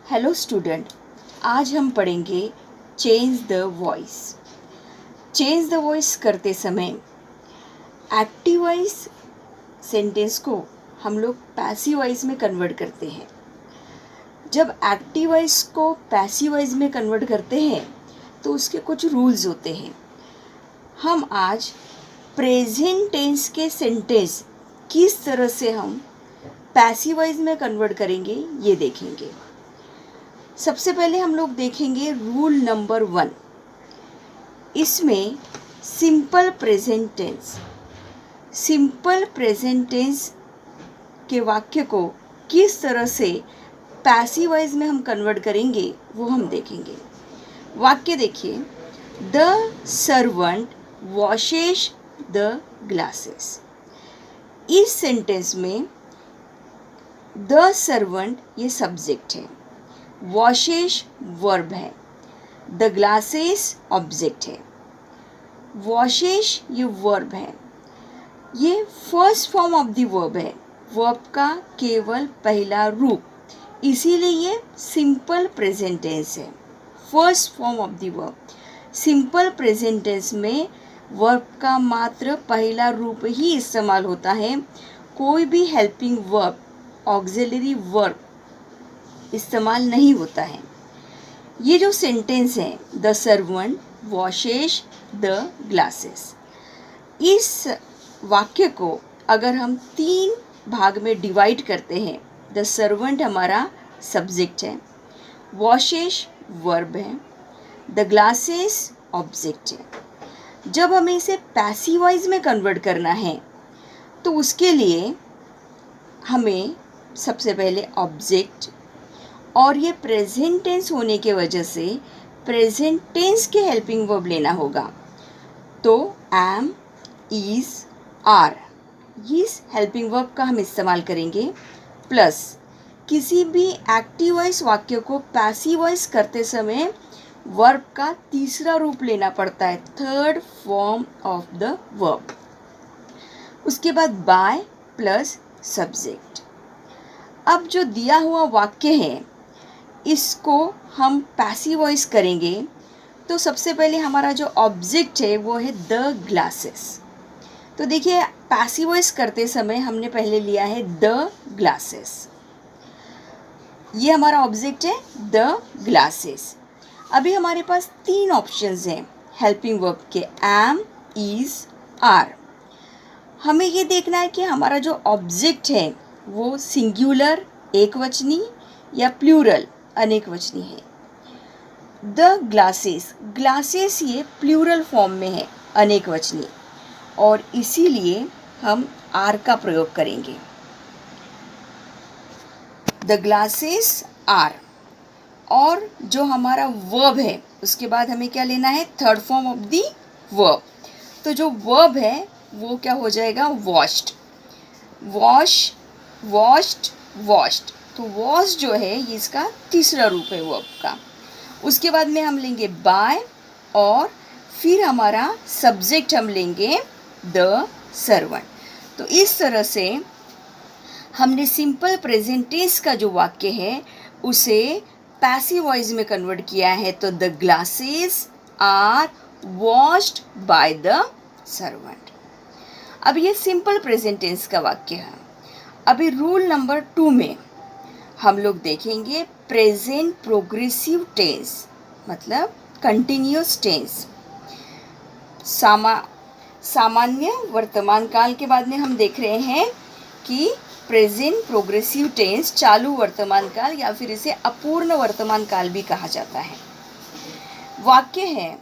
Hello student, आज हम पढ़ेंगे change the voice. Change the voice करते समय एक्टिव वॉइस सेंटेंस को हम लोग पैसिव वॉइस में कन्वर्ट करते हैं। जब एक्टिव वॉइस को पैसिव वॉइस में कन्वर्ट करते हैं तो उसके कुछ रूल्स होते हैं। हम आज प्रेजेंट टेंस के सेंटेंस किस तरह से हम पैसिव वॉइस में कन्वर्ट करेंगे ये देखेंगे। सबसे पहले हम लोग देखेंगे रूल नंबर 1। इसमें सिंपल प्रेजेंट टेंस के वाक्य को किस तरह से पैसिव वॉइस में हम कन्वर्ट करेंगे वो हम देखेंगे। वाक्य देखिए, the servant washes the glasses. इस सेंटेंस में द सर्वेंट ये सब्जेक्ट है, वॉशेस वर्ब है, द ग्लासेस ऑब्जेक्ट है। वॉशेस ये वर्ब है, ये first form of the verb है, वर्ब का केवल पहला रूप, इसीलिए ये सिंपल प्रेजेंट टेंस है, first form of the verb. Simple present tense में वर्ब का मात्र पहला रूप ही इस्तेमाल होता है, कोई भी हेल्पिंग वर्ब, ऑक्सिलरी वर्ब इस्तेमाल नहीं होता है। ये जो सेंटेंस है, the servant washes the glasses, इस वाक्य को अगर हम 3 भाग में डिवाइड करते हैं, द सर्वेंट हमारा सब्जेक्ट है, वॉशेस वर्ब है, द ग्लासेस ऑब्जेक्ट है। जब हमें इसे पैसिव वॉइस में कन्वर्ट करना है तो उसके लिए हमें सबसे पहले ऑब्जेक्ट और ये प्रेजेंट टेंस होने के वजह से प्रेजेंट टेंस के हेल्पिंग वर्ब लेना होगा। तो एम, इज, आर, इस हेल्पिंग वर्ब का हम इस्तेमाल करेंगे, प्लस किसी भी एक्टिव वॉइस वाक्य को पैसिव वॉइस करते समय वर्ब का तीसरा रूप लेना पड़ता है, third form of the verb. उसके बाद बाय प्लस सब्जेक्ट। अब जो दिया हुआ वाक्य है इसको हम पैसिव वॉइस करेंगे तो सबसे पहले हमारा जो ऑब्जेक्ट है वो है द ग्लासेस। तो देखिए, पैसिव वॉइस करते समय हमने पहले लिया है द ग्लासेस, ये हमारा ऑब्जेक्ट है द ग्लासेस। अभी हमारे पास 3 ऑप्शंस हैं हेल्पिंग वर्ब के, एम, इज, आर। हमें ये देखना है कि हमारा जो ऑब्जेक्ट है वो सिंगुलर एकवचनी या प्लूरल अनेक वचनी है। द ग्लासेस, ग्लासेस ये प्लूरल फॉर्म में है, अनेक वचनी, और इसीलिए हम आर का प्रयोग करेंगे। The glasses are. और जो हमारा वर्ब है उसके बाद हमें क्या लेना है, third form of the verb. तो जो वर्ब है वो क्या हो जाएगा, वॉश्ड, वॉश, वॉश्ड, वॉश्ड। तो वॉश जो है ये इसका तीसरा रूप है वर्ब का। उसके बाद में हम लेंगे बाय और फिर हमारा सब्जेक्ट हम लेंगे द सर्वेंट। तो इस तरह से हमने सिंपल प्रेजेंट टेंस का जो वाक्य है उसे पैसिव वॉइस में कन्वर्ट किया है। तो the glasses are washed by the servant. अब ये सिंपल प्रेजेंट टेंस का वाक्य है। अभी रूल नंबर 2 में हम लोग देखेंगे प्रेजेंट प्रोग्रेसिव टेंस, मतलब कंटिन्यूअस टेंस। सामान्य वर्तमान काल के बाद में हम देख रहे हैं कि प्रेजेंट प्रोग्रेसिव टेंस चालू वर्तमान काल या फिर इसे अपूर्ण वर्तमान काल भी कहा जाता है। वाक्य है,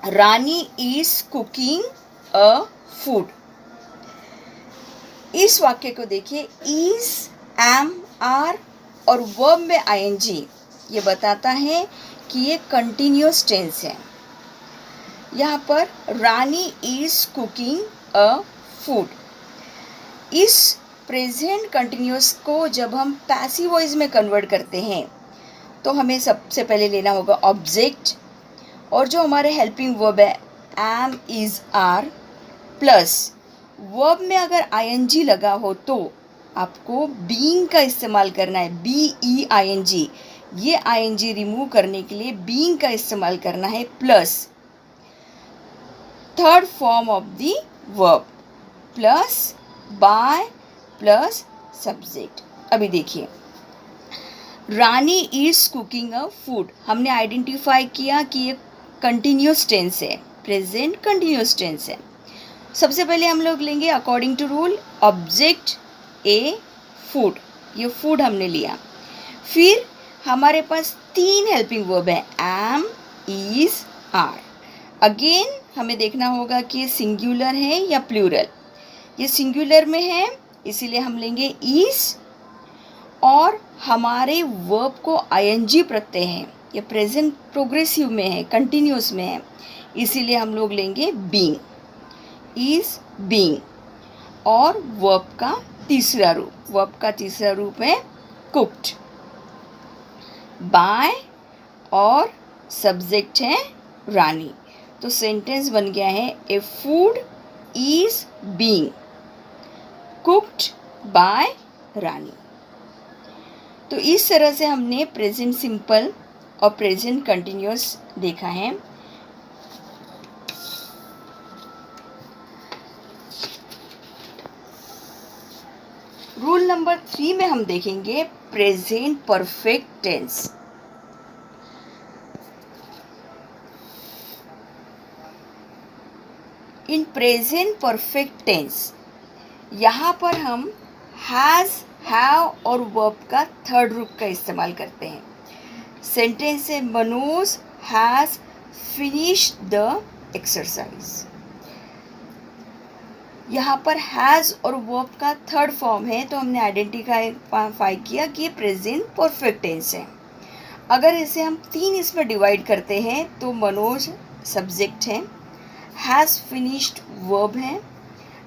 रानी इज कुकिंग अ फूड। इस वाक्य को देखिए, इज, एम, आर और वर्ब में आईएनजी, ये बताता है कि ये कंटिन्यूअस टेंस है। यहाँ पर रानी इज कुकिंग अ फूड, इस प्रेजेंट कंटिन्यूअस को जब हम पैसिव वॉइस में कन्वर्ट करते हैं तो हमें सबसे पहले लेना होगा ऑब्जेक्ट और जो हमारे हेल्पिंग वर्ब है am, is, are, plus verb में अगर आईएनजी लगा हो तो आपको बीइंग का इस्तेमाल करना है, BEING, ये आईएनजी रिमूव करने के लिए बीइंग का इस्तेमाल करना है plus third form of the verb plus by plus subject. अभी देखिए, Rani is cooking a food, हमने आइडेंटिफाई किया कि ये कंटिन्यूस टेंस है, प्रेजेंट कंटिन्यूस टेंस है। सबसे पहले हम लोग लेंगे according to rule object a food, ये फूड हमने लिया। फिर हमारे पास 3 हेल्पिंग वर्ब है, एम, इज, आर। अगेन हमें देखना होगा कि ये सिंगुलर है या प्लूरल। ये सिंगुलर में है इसीलिए हम लेंगे इज, और हमारे वर्ब को आईएनजी प्रत्यय है, ये प्रेजेंट प्रोग्रेसिव में है, कंटिन्यूस में है, इसीलिए हम लोग लेंगे बीइंग, इज बीइंग। और वर्ब का तीसरा रूप है कुक्ड, बाय और सब्जेक्ट है रानी। तो सेंटेंस बन गया है a food is being cooked by Rani. तो इस तरह से हमने प्रेजेंट सिंपल और प्रेजेंट कंटिन्यूअस देखा है। रूल नंबर 3 में हम देखेंगे present perfect tense. In present perfect tense यहाँ पर हम हैज़, हैव और वर्ब का थर्ड रूप का इस्तेमाल करते हैं। सेंटेंस है Manoj has finished the exercise. यहाँ पर हैज़ और वर्ब का थर्ड फॉर्म है, तो हमने आइडेंटिफाई किया कि ये प्रेजेंट परफेक्ट टेंस है। अगर इसे हम 3 इसमें डिवाइड करते हैं तो मनोज सब्जेक्ट है, हैज़ फिनिश्ड वर्ब है,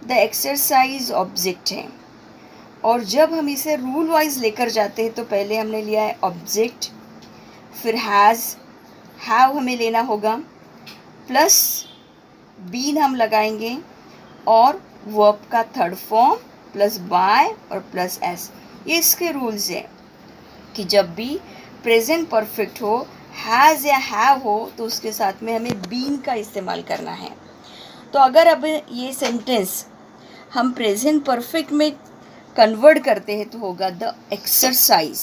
द एक्सरसाइज ऑब्जेक्ट है। और जब हम इसे रूल वाइज लेकर जाते हैं तो पहले हमने लिया है ऑब्जेक्ट, फिर हैज़, हैव हमें लेना होगा, प्लस बीन हम लगाएंगे और वर्ब का थर्ड फॉर्म प्लस बाय और प्लस एस। ये इसके रूल्स है कि जब भी प्रेजेंट परफेक्ट हो, हैज़ या हैव हो, तो उसके साथ में हमें बीन का इस्तेमाल करना है। तो अगर अब ये सेंटेंस हम प्रेजेंट परफेक्ट में कन्वर्ट करते हैं तो होगा द एक्सरसाइज।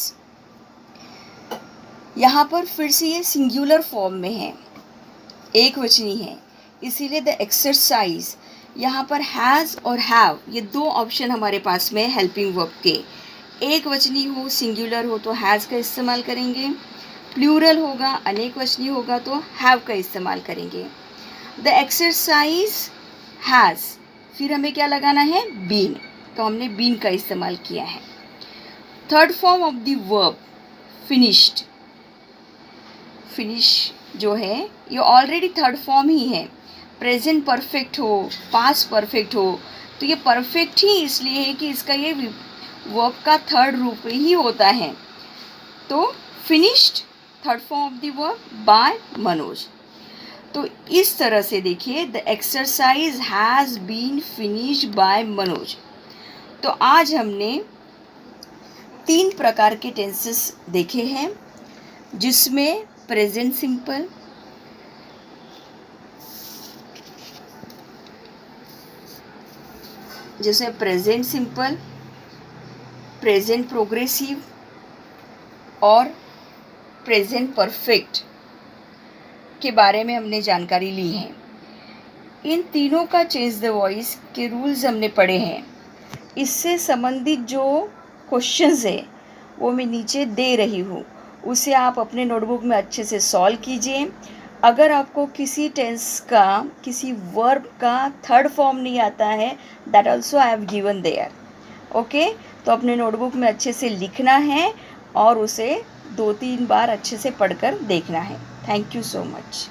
यहाँ पर फिर से ये सिंगुलर फॉर्म में है, एक वचनी है, इसीलिए द एक्सरसाइज। यहाँ पर हैज़ और हैव ये 2 ऑप्शन हमारे पास में हेल्पिंग वर्ब के। एक वचनी हो, सिंगुलर हो तो हैज़ का इस्तेमाल करेंगे, प्लूरल होगा, अनेक वचनी होगा तो हैव का इस्तेमाल करेंगे। द एक्सरसाइज हैज़, फिर हमें क्या लगाना है, बीन, तो हमने बीन का इस्तेमाल किया है। Third form of the verb finished, finish जो है ये ऑलरेडी थर्ड फॉर्म ही है। प्रेजेंट परफेक्ट हो, पास्ट परफेक्ट हो, तो ये परफेक्ट ही इसलिए है कि इसका ये वर्ब का थर्ड रूप ही होता है। तो finished third form of the verb by Manoj. तो इस तरह से देखिए, the exercise has been finished by Manoj. तो आज हमने 3 प्रकार के टेंसेस देखे हैं, जिसमें प्रेजेंट सिंपल, जैसे प्रेजेंट सिंपल, प्रेजेंट प्रोग्रेसिव और प्रेजेंट परफेक्ट के बारे में हमने जानकारी ली है। इन तीनों का चेंज द वॉइस के रूल्स हमने पढ़े हैं। इससे संबंधित जो क्वेश्चंस है वो मैं नीचे दे रही हूँ, उसे आप अपने नोटबुक में अच्छे से सॉल्व कीजिए। अगर आपको किसी टेंस का, किसी वर्ब का थर्ड फॉर्म नहीं आता है, that also I have given there, okay. तो अपने नोटबुक में अच्छे से लिखना है और उसे 2-3 बार अच्छे से पढ़कर देखना है। Thank you so much.